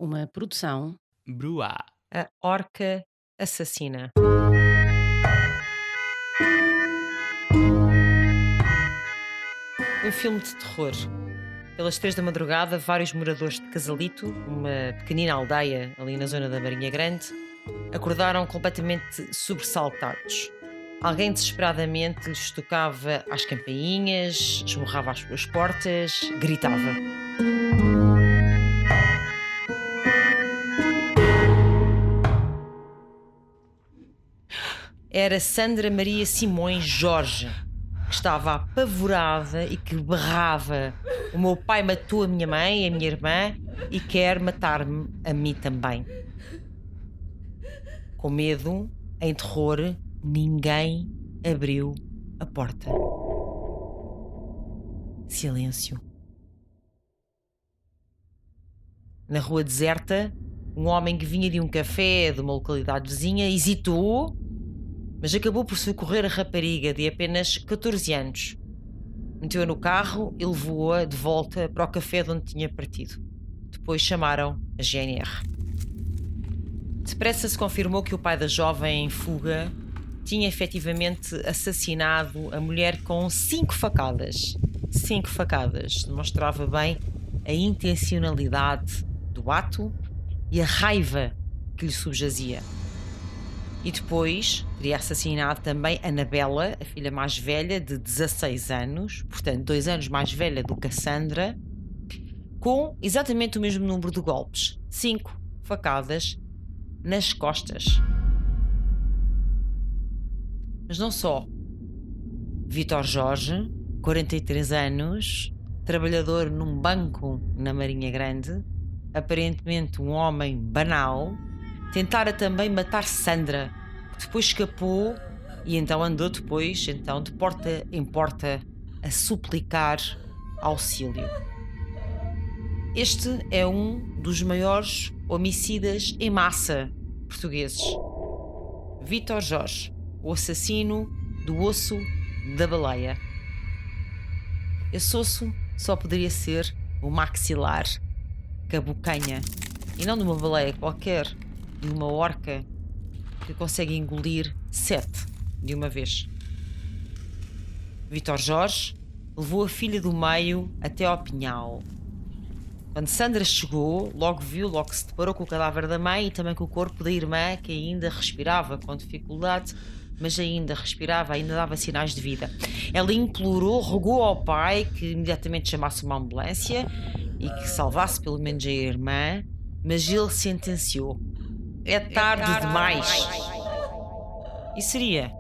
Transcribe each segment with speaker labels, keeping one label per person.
Speaker 1: Uma produção.
Speaker 2: Bruá.
Speaker 3: A Orca Assassina. Um filme de terror. Pelas 3 da madrugada, vários moradores de Casalito, uma pequenina aldeia ali na zona da Marinha Grande, acordaram completamente sobressaltados. Alguém desesperadamente lhes tocava às campainhas, esmurrava as suas portas, gritava. Era Sandra Maria Simões Jorge, que estava apavorada e que berrava: "O meu pai matou a minha mãe, a minha irmã, e quer matar-me a mim também." Com medo, em terror, ninguém abriu a porta. Silêncio. Na rua deserta, um homem que vinha de um café de uma localidade vizinha hesitou, mas acabou por socorrer a rapariga de apenas 14 anos. Meteu-a no carro e levou-a de volta para o café de onde tinha partido. Depois chamaram a GNR. Depressa se confirmou que o pai da jovem em fuga tinha efetivamente assassinado a mulher com 5 facadas. 5 facadas. Demonstrava bem a intencionalidade do ato e a raiva que lhe subjazia. E depois teria assassinado também Anabela, a filha mais velha, de 16 anos, portanto 2 anos mais velha do que a Sandra, com exatamente o mesmo número de golpes. 5 facadas nas costas. Mas não só. Vítor Jorge, 43 anos, trabalhador num banco na Marinha Grande, aparentemente um homem banal, tentara também matar Sandra, que depois escapou e então andou depois de porta em porta a suplicar auxílio. Este é um dos maiores homicidas em massa portugueses. Vítor Jorge, o assassino do osso da baleia. Esse osso só poderia ser o maxilar, cabocanha, e não de uma baleia qualquer, de uma orca que consegue engolir 7 de uma vez. Vítor Jorge levou a filha do meio até ao pinhal. Quando Sandra chegou, logo se deparou com o cadáver da mãe e também com o corpo da irmã, que ainda respirava com dificuldade, mas ainda respirava, ainda dava sinais de vida. Ela implorou, rogou ao pai que imediatamente chamasse uma ambulância e que salvasse pelo menos a irmã, mas ele sentenciou: é tarde demais. E seria.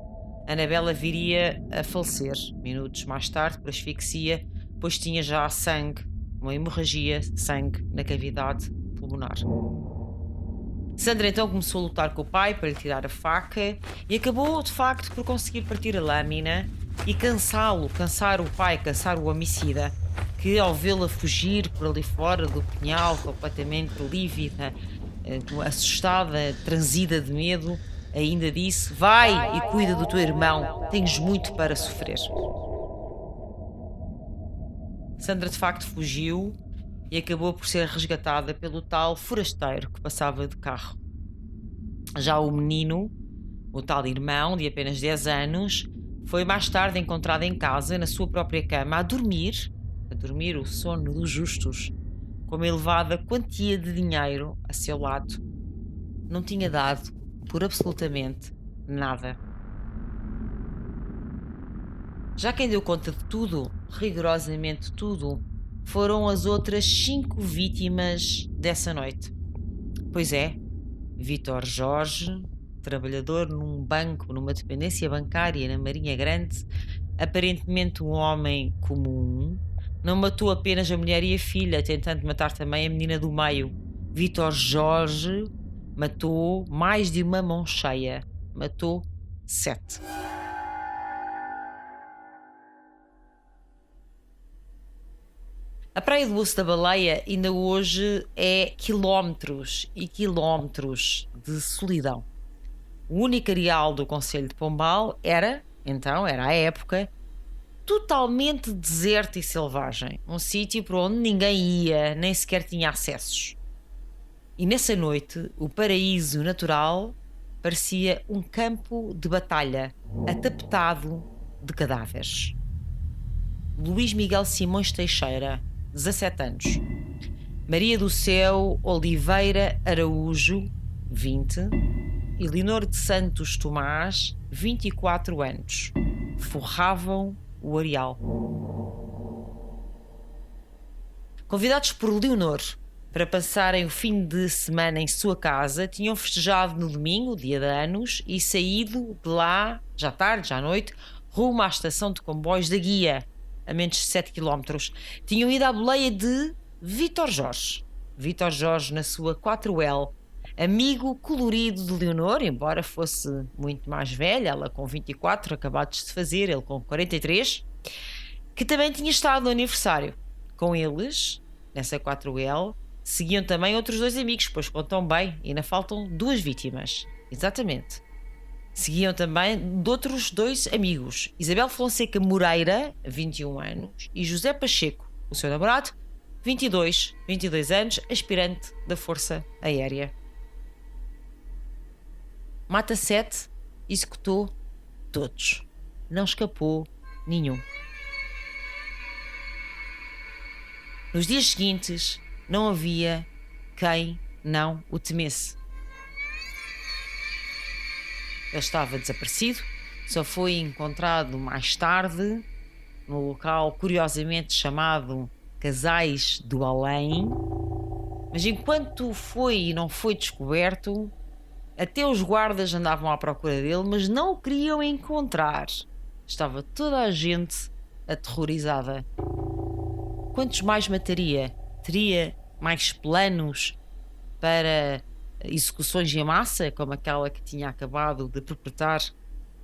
Speaker 3: Anabela viria a falecer minutos mais tarde por asfixia, pois tinha já sangue, uma hemorragia de sangue na cavidade pulmonar. Sandra então começou a lutar com o pai para lhe tirar a faca e acabou de facto por conseguir partir a lâmina e cansar o pai, cansar o homicida, que ao vê-la fugir por ali fora do pinhal, completamente lívida, assustada, transida de medo, ainda disse: vai e cuida do teu irmão, tens muito para sofrer. Sandra de facto fugiu e acabou por ser resgatada pelo tal forasteiro que passava de carro. Já o menino, o tal irmão de apenas 10 anos, foi mais tarde encontrado em casa, na sua própria cama, a dormir o sono dos justos, com uma elevada quantia de dinheiro a seu lado. Não tinha dado por absolutamente nada. Já quem deu conta de tudo, rigorosamente tudo, foram as outras 5 vítimas dessa noite. Pois é, Vítor Jorge, trabalhador num banco, numa dependência bancária na Marinha Grande, aparentemente um homem comum, não matou apenas a mulher e a filha, tentando matar também a menina do meio. Vítor Jorge matou mais de uma mão cheia. Matou 7. A Praia do Osso da Baleia ainda hoje é quilómetros e quilómetros de solidão. O único areal do concelho de Pombal era à época, totalmente deserto e selvagem. Um sítio para onde ninguém ia, nem sequer tinha acessos. E nessa noite, o paraíso natural parecia um campo de batalha atapetado de cadáveres. Luís Miguel Simões Teixeira, 17 anos. Maria do Céu Oliveira Araújo, 20. E Leonor de Santos Tomás, 24 anos. Forravam o areal. Convidados por Leonor para passarem o fim de semana em sua casa, tinham festejado no domingo, dia de anos, e saído de lá, já tarde, já à noite, rumo à estação de comboios da Guia, a menos de 7 km. Tinham ido à boleia de Vítor Jorge. Vítor Jorge na sua 4L, amigo colorido de Leonor, embora fosse muito mais velha, ela com 24, acabados de fazer, ele com 43, que também tinha estado no aniversário. Com eles, nessa 4L, seguiam também outros 2 amigos, pois contam bem, e ainda faltam 2 vítimas. Exatamente. Seguiam também de outros 2 amigos, Isabel Fonseca Moreira, 21 anos, e José Pacheco, o seu namorado, 22 anos, aspirante da Força Aérea. Mata 7 executou todos. Não escapou nenhum. Nos dias seguintes, não havia quem não o temesse. Ele estava desaparecido, só foi encontrado mais tarde, no local curiosamente chamado Casais do Além, mas enquanto foi e não foi descoberto, até os guardas andavam à procura dele, mas não o queriam encontrar. Estava toda a gente aterrorizada. Quantos mais mataria? Teria mais planos para execuções em massa, como aquela que tinha acabado de perpetrar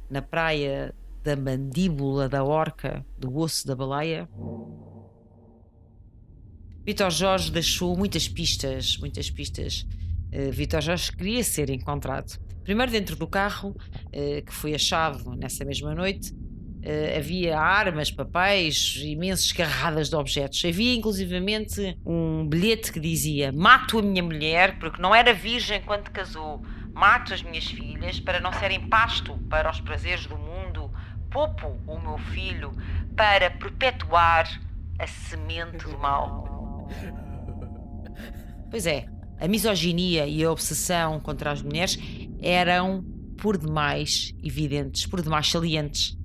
Speaker 3: na praia da mandíbula da orca, do osso da baleia? Vítor Jorge deixou muitas pistas. Vítor Jorge queria ser encontrado. Primeiro, dentro do carro, que foi achado nessa mesma noite, havia armas, papéis, imensas carradas de objetos. Havia inclusivamente um bilhete que dizia: mato a minha mulher porque não era virgem quando casou, mato as minhas filhas para não serem pasto para os prazeres do mundo, poupo o meu filho para perpetuar a semente do mal. Pois é, a misoginia e a obsessão contra as mulheres eram por demais evidentes, por demais salientes.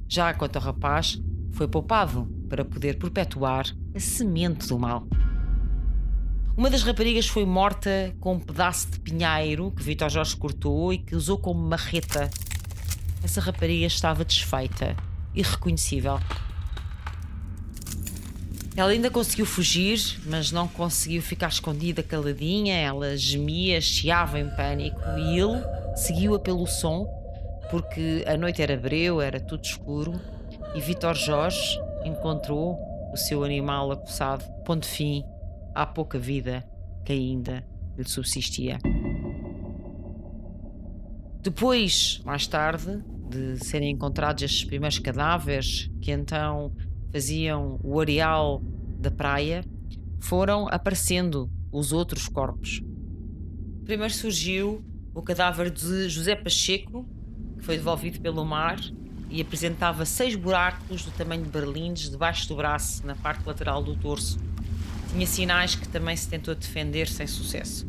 Speaker 3: Já quanto ao rapaz, foi poupado para poder perpetuar a semente do mal. Uma das raparigas foi morta com um pedaço de pinheiro que Vítor Jorge cortou e que usou como marreta. Essa rapariga estava desfeita, irreconhecível. Ela ainda conseguiu fugir, mas não conseguiu ficar escondida, caladinha. Ela gemia, chiava em pânico e ele seguiu-a pelo som, porque a noite era breu, era tudo escuro, e Vítor Jorge encontrou o seu animal acossado, pondo fim à pouca vida que ainda lhe subsistia. Depois, mais tarde, de serem encontrados estes primeiros cadáveres, que então faziam o areal da praia, foram aparecendo os outros corpos. Primeiro surgiu o cadáver de José Pacheco, que foi devolvido pelo mar e apresentava 6 buracos do tamanho de berlindes debaixo do braço, na parte lateral do torso. Tinha sinais que também se tentou defender sem sucesso.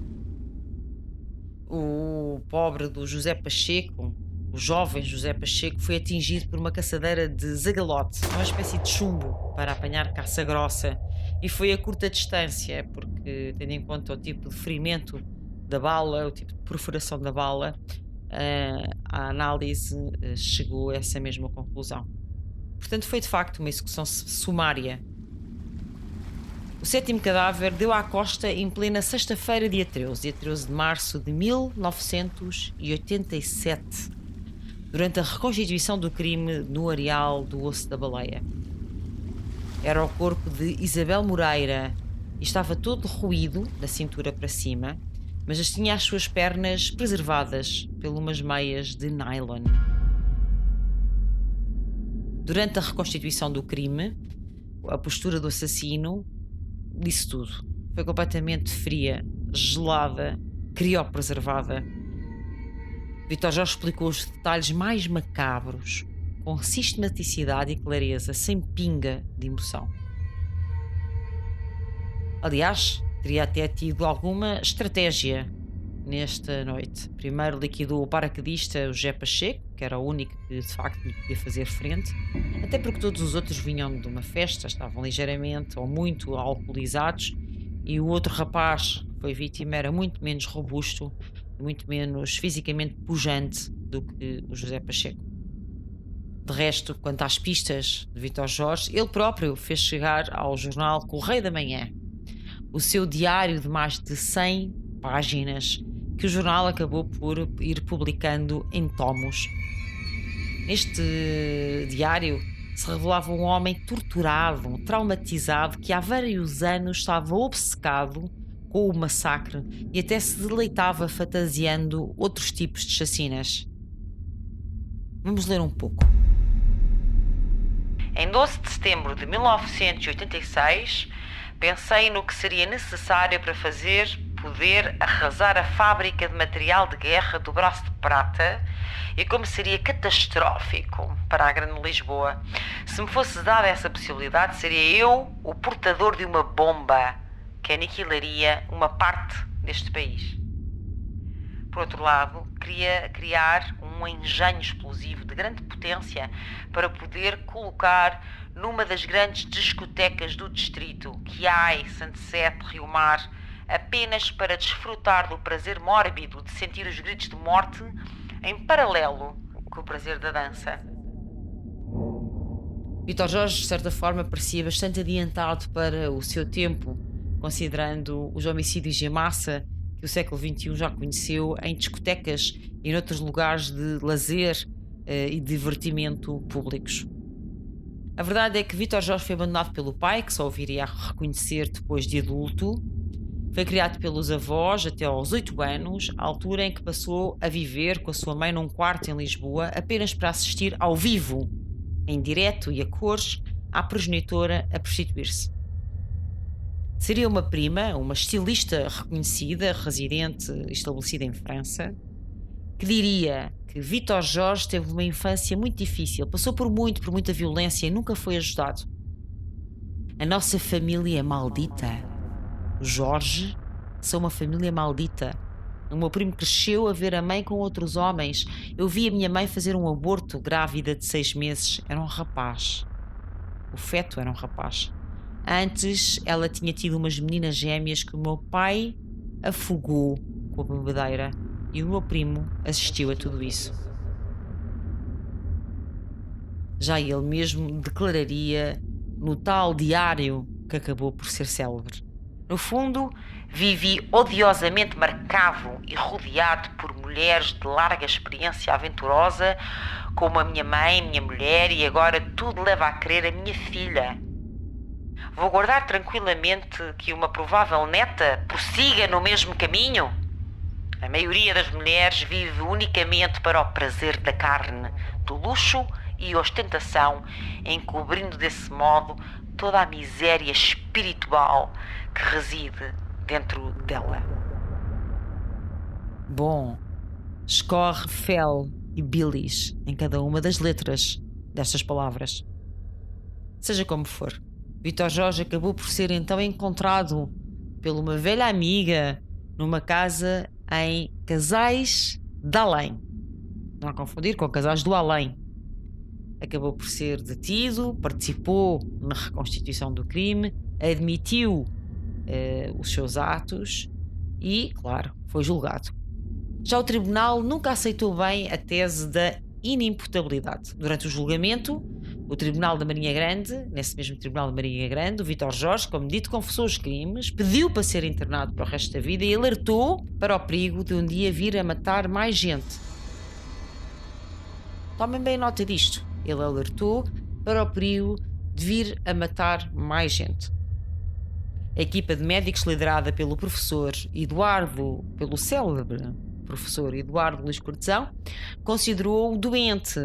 Speaker 3: O pobre do José Pacheco, o jovem José Pacheco, foi atingido por uma caçadeira de zagalote, uma espécie de chumbo para apanhar caça grossa, e foi a curta distância, porque tendo em conta o tipo de ferimento da bala, o tipo de perfuração da bala, a análise chegou a essa mesma conclusão. Portanto, foi de facto uma execução sumária. O 7º cadáver deu à costa em plena sexta-feira, dia 13 de março de 1987, durante a reconstituição do crime no areal do osso da baleia. Era o corpo de Isabel Moreira e estava todo roído da cintura para cima, mas tinha as suas pernas preservadas por umas meias de nylon. Durante a reconstituição do crime, a postura do assassino disse tudo. Foi completamente fria. gelada, criopreservada. Vítor Jorge explicou os detalhes mais macabros, com sistematicidade e clareza, sem pinga de emoção. Aliás, teria até tido alguma estratégia nesta noite. Primeiro liquidou o paraquedista, o José Pacheco, que era o único que de facto lhe podia fazer frente, até porque todos os outros vinham de uma festa, estavam ligeiramente ou muito alcoolizados, e o outro rapaz que foi vítima era muito menos robusto, muito menos fisicamente pujante do que o José Pacheco. De resto, quanto às pistas de Vítor Jorge, ele próprio fez chegar ao jornal Correio da Manhã o seu diário de mais de 100 páginas, que o jornal acabou por ir publicando em tomos. Neste diário se revelava um homem torturado, traumatizado, que há vários anos estava obcecado com o massacre e até se deleitava fantasiando outros tipos de chacinas. Vamos ler um pouco. Em 12 de setembro de 1986, pensei no que seria necessário para poder arrasar a fábrica de material de guerra do Braço de Prata e como seria catastrófico para a Grande Lisboa. Se me fosse dada essa possibilidade, seria eu o portador de uma bomba que aniquilaria uma parte deste país. Por outro lado, queria criar um engenho explosivo de grande potência para poder colocar numa das grandes discotecas do distrito, Quiai, Sunset, Rio Mar, apenas para desfrutar do prazer mórbido de sentir os gritos de morte em paralelo com o prazer da dança. Vítor Jorge, de certa forma, parecia bastante adiantado para o seu tempo, considerando os homicídios em massa que o século XXI já conheceu em discotecas e noutros lugares de lazer e divertimento públicos. A verdade é que Vítor Jorge foi abandonado pelo pai, que só o viria a reconhecer depois de adulto. Foi criado pelos avós até aos 8 anos, a altura em que passou a viver com a sua mãe num quarto em Lisboa, apenas para assistir ao vivo, em direto e a cores, à progenitora a prostituir-se. Seria uma prima, uma estilista reconhecida, residente estabelecida em França, que diria que Vítor Jorge teve uma infância muito difícil, passou por muita violência e nunca foi ajudado. A nossa família é maldita. Os Jorge são uma família maldita. O meu primo cresceu a ver a mãe com outros homens. Eu vi a minha mãe fazer um aborto grávida de 6 meses. Era um rapaz. O feto era um rapaz. Antes, ela tinha tido umas meninas gêmeas que o meu pai afogou com a bebedeira e o meu primo assistiu a tudo isso. Já ele mesmo declararia no tal diário que acabou por ser célebre. No fundo, vivi odiosamente marcado e rodeado por mulheres de larga experiência aventurosa, como a minha mãe, minha mulher, e agora tudo leva a crer a minha filha. Vou guardar tranquilamente que uma provável neta prossiga no mesmo caminho? A maioria das mulheres vive unicamente para o prazer da carne, do luxo e ostentação, encobrindo desse modo toda a miséria espiritual que reside dentro dela. Bom, escorre fel e bilis em cada uma das letras destas palavras. Seja como for, Vítor Jorge acabou por ser então encontrado por uma velha amiga numa casa em Casais de Além. Não a confundir com Casais do Além. Acabou por ser detido, participou na reconstituição do crime, admitiu os seus atos e, claro, foi julgado. Já o tribunal nunca aceitou bem a tese da inimputabilidade. Durante o julgamento, o Tribunal da Marinha Grande, nesse mesmo Tribunal da Marinha Grande, o Vítor Jorge, como dito, confessou os crimes, pediu para ser internado para o resto da vida e alertou para o perigo de um dia vir a matar mais gente. Tomem bem nota disto. Ele alertou para o perigo de vir a matar mais gente. A equipa de médicos liderada pelo célebre professor Eduardo Luís Cortesão, considerou-o doente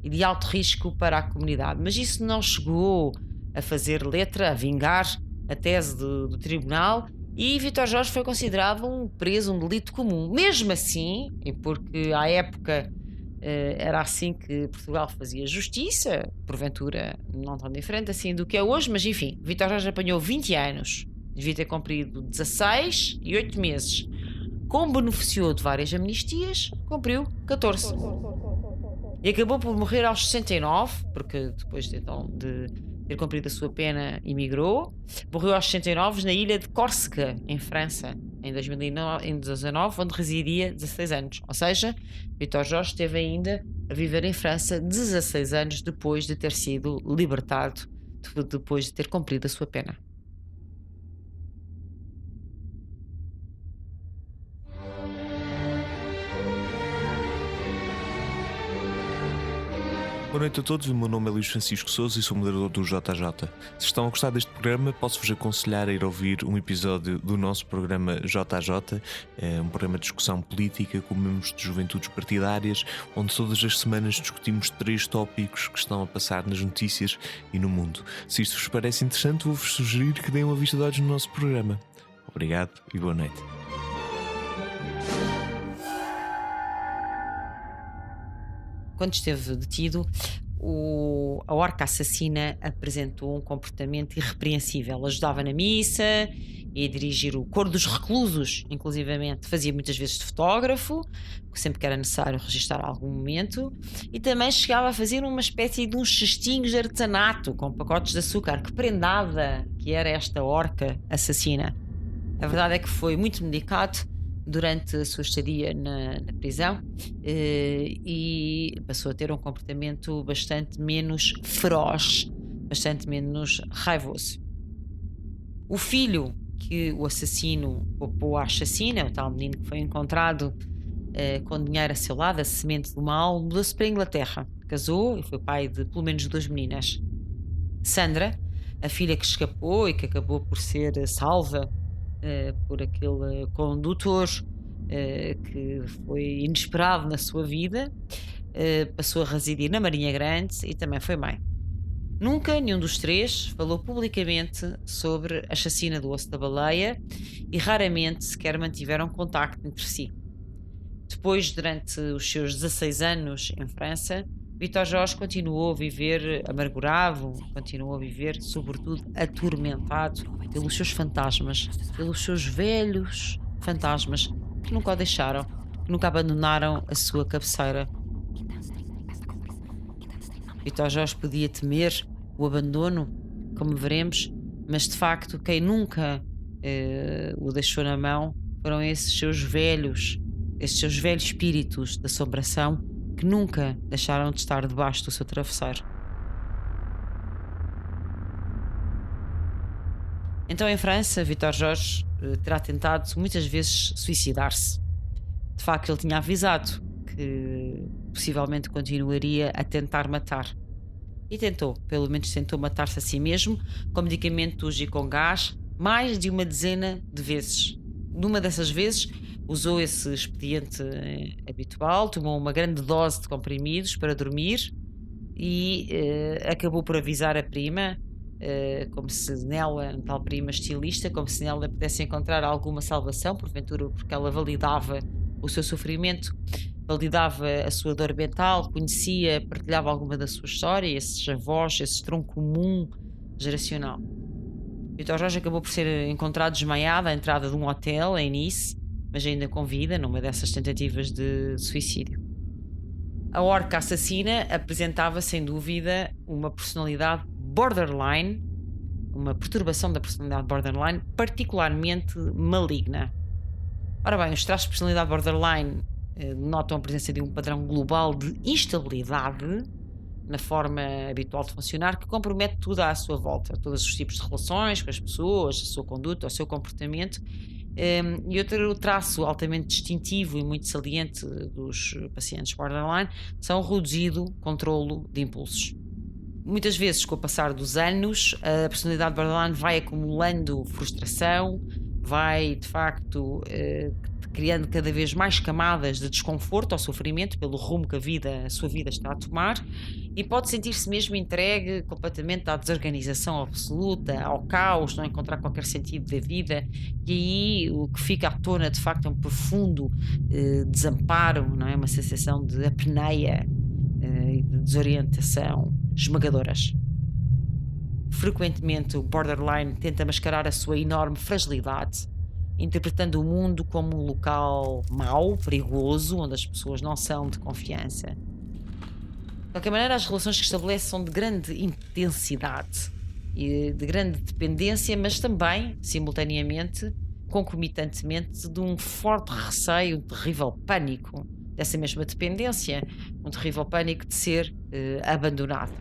Speaker 3: e de alto risco para a comunidade. Mas isso não chegou a fazer letra, a vingar a tese do tribunal, E Vítor Jorge foi considerado um preso, um delito comum. Mesmo assim, e porque à época era assim que Portugal fazia justiça, porventura não tão diferente assim do que é hoje, mas enfim, Vítor Jorge apanhou 20 anos, devia ter cumprido 16 e 8 meses. Como beneficiou de várias amnistias, cumpriu 14. E acabou por morrer aos 69, porque depois então, de ter cumprido a sua pena, emigrou. Morreu aos 69 na ilha de Córsega, em França, em 2019, onde residia 16 anos. Ou seja, Vítor Jorge esteve ainda a viver em França 16 anos depois de ter sido libertado, depois de ter cumprido a sua pena.
Speaker 1: Boa noite a todos, o meu nome é Luís Francisco Souza e sou moderador do JJ. Se estão a gostar deste programa, posso-vos aconselhar a ir ouvir um episódio do nosso programa JJ, um programa de discussão política com membros de juventudes partidárias, onde todas as semanas discutimos 3 tópicos que estão a passar nas notícias e no mundo. Se isto vos parece interessante, vou-vos sugerir que deem uma vista de olhos no nosso programa. Obrigado e boa noite.
Speaker 3: Quando esteve detido, a orca assassina apresentou um comportamento irrepreensível. Ajudava na missa e a dirigir o coro dos reclusos, inclusivamente. Fazia muitas vezes de fotógrafo, sempre que era necessário registrar algum momento, e também chegava a fazer uma espécie de uns cestinhos de artesanato com pacotes de açúcar. Que prendada que era esta orca assassina! A verdade é que foi muito medicado durante a sua estadia na prisão e passou a ter um comportamento bastante menos feroz, bastante menos raivoso. O filho que o assassino poupou à chacina, o tal menino que foi encontrado com dinheiro a seu lado, a semente do mal, mudou-se para a Inglaterra, casou e foi pai de pelo menos 2 meninas. Sandra, a filha que escapou e que acabou por ser salva por aquele condutor que foi inesperado na sua vida, passou a residir na Marinha Grande e também foi mãe. Nunca nenhum dos 3 falou publicamente sobre a chacina do Osso da Baleia e raramente sequer mantiveram contacto entre si. Depois, durante os seus 16 anos em França, Vítor Jorge continuou a viver amargurado, continuou a viver, sobretudo, atormentado pelos seus fantasmas, pelos seus velhos fantasmas que nunca o deixaram, que nunca abandonaram a sua cabeceira. Vítor Jorge podia temer o abandono, como veremos, mas de facto quem nunca o deixou na mão foram esses seus velhos espíritos de assombração que nunca deixaram de estar debaixo do seu travesseiro. Então, em França, Vítor Jorge terá tentado muitas vezes suicidar-se. De facto, ele tinha avisado que possivelmente continuaria a tentar matar. E tentou, pelo menos tentou matar-se a si mesmo, com medicamentos e com gás, mais de uma dezena de vezes. Numa dessas vezes, usou esse expediente habitual, tomou uma grande dose de comprimidos para dormir e acabou por avisar a prima, como se nela, a tal prima estilista, como se nela pudesse encontrar alguma salvação, porventura porque ela validava o seu sofrimento, validava a sua dor mental, conhecia, partilhava alguma da sua história, esses avós, esse tronco comum geracional. Vítor Jorge acabou por ser encontrado desmaiado à entrada de um hotel em Nice, mas ainda com vida numa dessas tentativas de suicídio. A orca assassina apresentava sem dúvida uma personalidade borderline, uma perturbação da personalidade borderline particularmente maligna. Ora bem, os traços de personalidade borderline notam a presença de um padrão global de instabilidade na forma habitual de funcionar que compromete tudo à sua volta, todos os tipos de relações com as pessoas, a sua conduta, o seu comportamento. E outro traço altamente distintivo e muito saliente dos pacientes borderline são o reduzido controlo de impulsos. Muitas vezes, com o passar dos anos, a personalidade borderline vai acumulando frustração, vai de facto criando cada vez mais camadas de desconforto ou sofrimento pelo rumo que a sua vida está a tomar, e pode sentir-se mesmo entregue completamente à desorganização absoluta, ao caos, não encontrar qualquer sentido da vida, e aí o que fica à tona de facto é um profundo desamparo, não é? Uma sensação de apneia e de desorientação esmagadoras. Frequentemente o borderline tenta mascarar a sua enorme fragilidade, interpretando o mundo como um local mau, perigoso, onde as pessoas não são de confiança. De qualquer maneira, as relações que estabelece são de grande intensidade e de grande dependência, mas também, simultaneamente, concomitantemente, de um forte receio, um terrível pânico dessa mesma dependência, um terrível pânico de ser abandonado.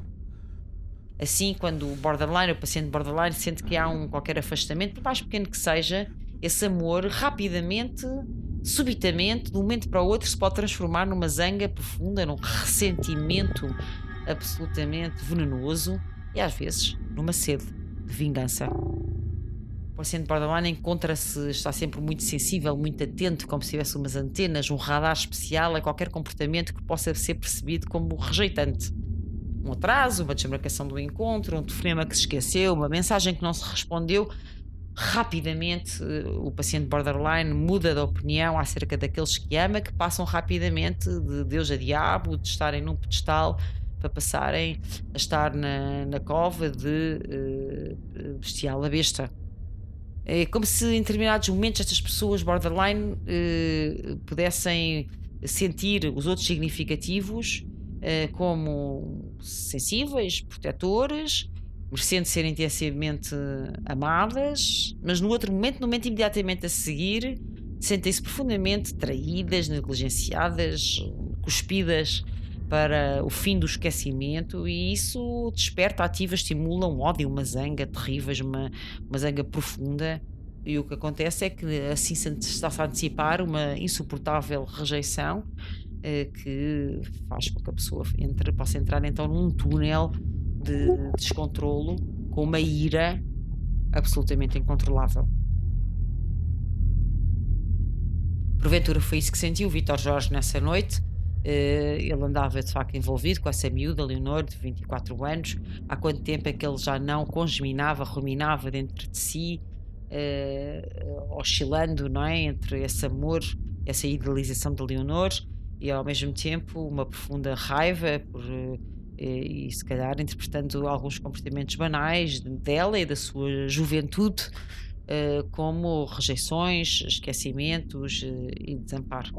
Speaker 3: Assim, quando o paciente borderline, sente que há qualquer afastamento, por mais pequeno que seja, esse amor rapidamente, subitamente, de um momento para o outro, se pode transformar numa zanga profunda, num ressentimento absolutamente venenoso e às vezes numa sede de vingança. O paciente borderline está sempre muito sensível, muito atento, como se tivesse umas antenas, um radar especial a qualquer comportamento que possa ser percebido como rejeitante. Um atraso, uma desmarcação do encontro, um telefonema que se esqueceu, uma mensagem que não se respondeu. Rapidamente o paciente borderline muda de opinião acerca daqueles que ama, que passam rapidamente de Deus a diabo, de estarem num pedestal para passarem a estar na cova de bestial a besta. É como se em determinados momentos estas pessoas borderline pudessem sentir os outros significativos como sensíveis, protetores, merecendo ser intensamente amadas, mas no outro momento, no momento imediatamente a seguir, sentem-se profundamente traídas, negligenciadas, cuspidas para o fim do esquecimento, e isso desperta, ativa, estimula um ódio, uma zanga terríveis, uma zanga profunda. E o que acontece é que assim está-se a antecipar uma insuportável rejeição que faz com que a pessoa possa entrar então num túnel de descontrolo com uma ira absolutamente incontrolável. Porventura foi isso que sentiu o Vítor Jorge nessa noite. Ele andava de facto envolvido com essa miúda, Leonor, de 24 anos. Há quanto tempo é que ele já não congeminava, ruminava dentro de si, oscilando, não é? Entre esse amor, essa idealização de Leonor e ao mesmo tempo uma profunda raiva e se calhar interpretando alguns comportamentos banais dela e da sua juventude como rejeições, esquecimentos e desamparo.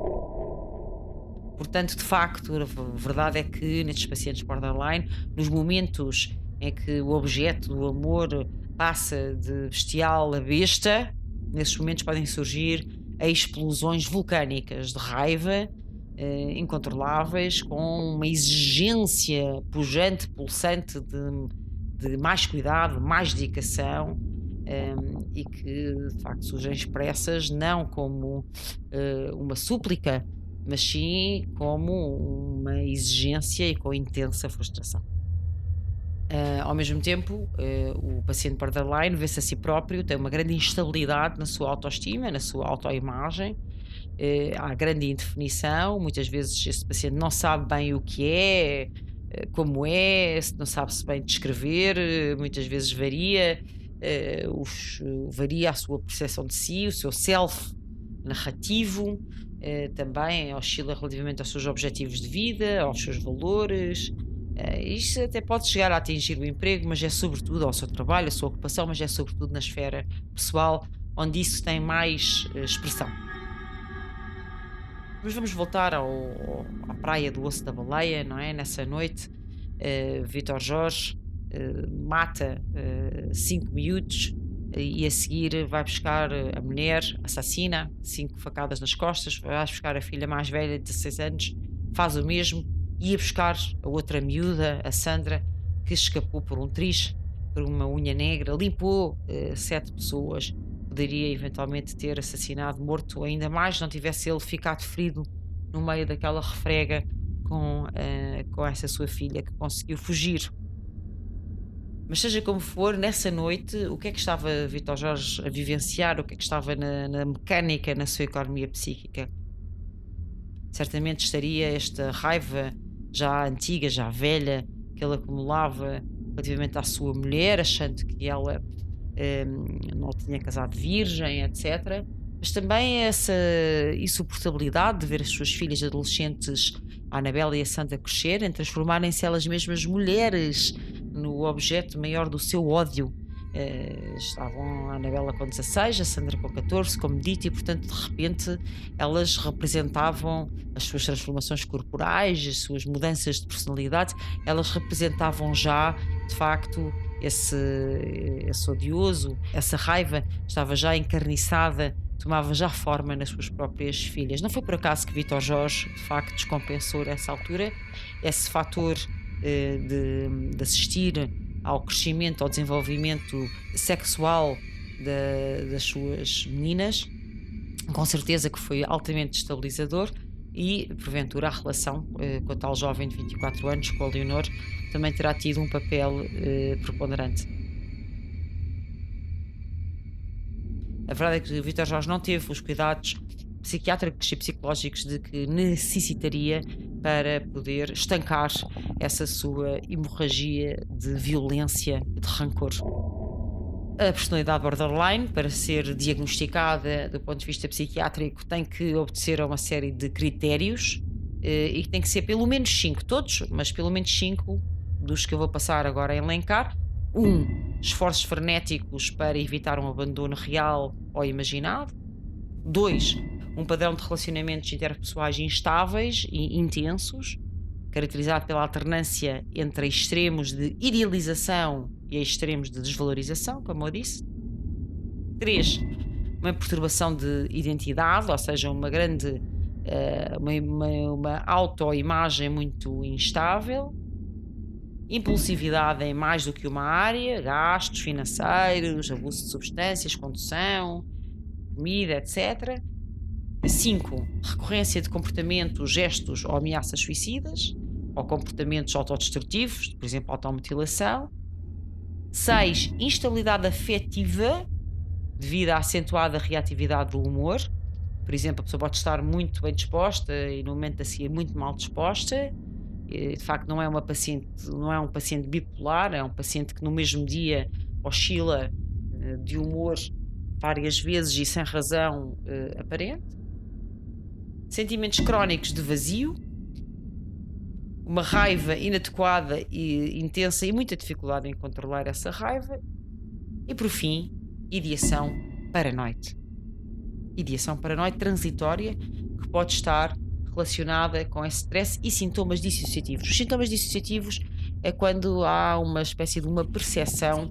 Speaker 3: Portanto, de facto, a verdade é que nestes pacientes borderline, nos momentos em que o objeto do amor passa de bestial a besta, nesses momentos podem surgir explosões vulcânicas de raiva incontroláveis, com uma exigência pujante, pulsante de mais cuidado, mais dedicação, e que de facto surgem expressas não como uma súplica, mas sim como uma exigência e com intensa frustração. Ao mesmo tempo, o paciente borderline vê-se a si próprio, tem uma grande instabilidade na sua autoestima, na sua autoimagem. Há grande indefinição, muitas vezes esse paciente não sabe bem o que é, como é, não sabe-se bem descrever, muitas vezes varia a sua percepção de si, o seu self narrativo, também oscila relativamente aos seus objetivos de vida, aos seus valores. Isto até pode chegar a atingir o emprego, mas é sobretudo ao seu trabalho, a sua ocupação, mas é sobretudo na esfera pessoal, onde isso tem mais expressão. Mas vamos voltar à praia do Osso da Baleia, não é? Nessa noite, Vítor Jorge mata 5 miúdos e a seguir vai buscar a mulher, assassina, 5 facadas nas costas, vai buscar a filha mais velha de 16 anos, faz o mesmo, ia buscar a outra miúda, a Sandra, que escapou por um triz, por uma unha negra, limpou 7 pessoas. Poderia eventualmente ter assassinado, morto ainda mais, se não tivesse ele ficado ferido no meio daquela refrega com essa sua filha que conseguiu fugir. Mas seja como for, nessa noite, o que é que estava Vítor Jorge a vivenciar? O que é que estava na mecânica, na sua economia psíquica? Certamente estaria esta raiva já antiga, já velha, que ele acumulava relativamente à sua mulher, achando que ela não tinha casado virgem, etc. Mas também essa insuportabilidade de ver as suas filhas adolescentes, a Anabela e a Sandra, crescerem, transformarem-se elas mesmas mulheres no objeto maior do seu ódio. Estavam a Anabela com 16, a Sandra com 14, como dito, e portanto de repente elas representavam as suas transformações corporais, as suas mudanças de personalidade, elas representavam já de facto esse odioso, essa raiva estava já encarniçada, tomava já forma nas suas próprias filhas. Não foi por acaso que Vítor Jorge de facto descompensou nessa altura esse fator de assistir ao crescimento, ao desenvolvimento sexual das suas meninas. Com certeza que foi altamente estabilizador e, porventura, a relação com a tal jovem de 24 anos, com a Leonor, também terá tido um papel preponderante. A verdade é que o Vítor Jorge não teve os cuidados psiquiátricos e psicológicos de que necessitaria para poder estancar essa sua hemorragia de violência e de rancor. A personalidade borderline, para ser diagnosticada do ponto de vista psiquiátrico, tem que obedecer a uma série de critérios e tem que ser pelo menos 5, todos, mas pelo menos 5 dos que eu vou passar agora a elencar. Esforços frenéticos para evitar um abandono real ou imaginado. 2, um padrão de relacionamentos interpessoais instáveis e intensos, caracterizado pela alternância entre extremos de idealização e extremos de desvalorização, como eu disse. 3, uma perturbação de identidade, ou seja, uma grande uma autoimagem muito instável. Impulsividade em mais do que uma área, gastos financeiros, abuso de substâncias, condução, comida, etc. 5, recorrência de comportamentos, gestos ou ameaças suicidas, ou comportamentos autodestrutivos, por exemplo, automutilação. 6, instabilidade afetiva, devido à acentuada reatividade do humor. Por exemplo, a pessoa pode estar muito bem disposta e no momento a seguir muito mal disposta. De facto, não é um paciente bipolar, é um paciente que no mesmo dia oscila de humor várias vezes e sem razão aparente. Sentimentos crónicos de vazio, uma raiva inadequada e intensa e muita dificuldade em controlar essa raiva. E por fim, ideação paranoide. Ideação paranoide transitória que pode estar relacionada com esse stress e sintomas dissociativos. Os sintomas dissociativos é quando há uma espécie de uma percepção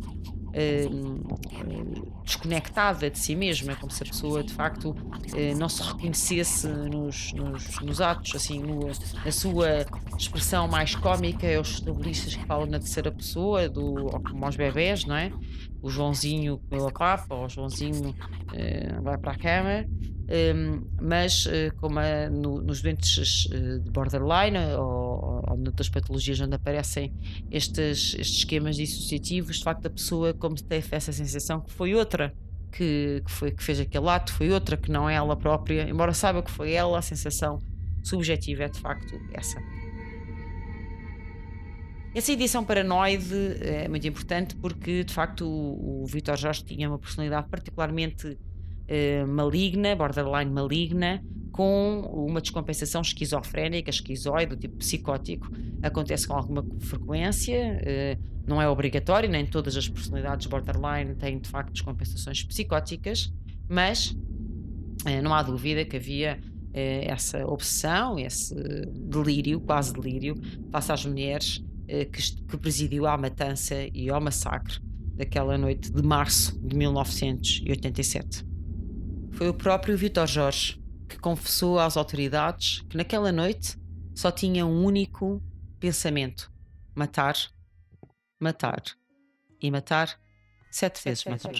Speaker 3: desconectada de si mesma, como se a pessoa de facto não se reconhecesse nos atos, assim, na sua expressão mais cómica. É os estabelistas que falam na terceira pessoa, ou como aos bebés, não é? O Joãozinho comeu a papa, ou o Joãozinho vai para a cama. Mas como nos doentes de borderline ou noutras patologias onde aparecem estes esquemas dissociativos, de facto a pessoa, como teve essa sensação que foi outra que fez aquele ato, foi outra que não é ela própria, embora saiba que foi ela, a sensação subjetiva é de facto essa. Essa ideação paranoide é muito importante porque de facto o Vítor Jorge tinha uma personalidade particularmente maligna, borderline maligna, com uma descompensação esquizofrénica, esquizoide, do tipo psicótico. Acontece com alguma frequência, não é obrigatório, nem todas as personalidades borderline têm de facto descompensações psicóticas, mas não há dúvida que havia essa obsessão, esse delírio, quase delírio, face às mulheres, que presidiu à matança e ao massacre daquela noite de março de 1987. Foi o próprio Vítor Jorge que confessou às autoridades que naquela noite só tinha um único pensamento: matar, matar e matar 7 vezes matar.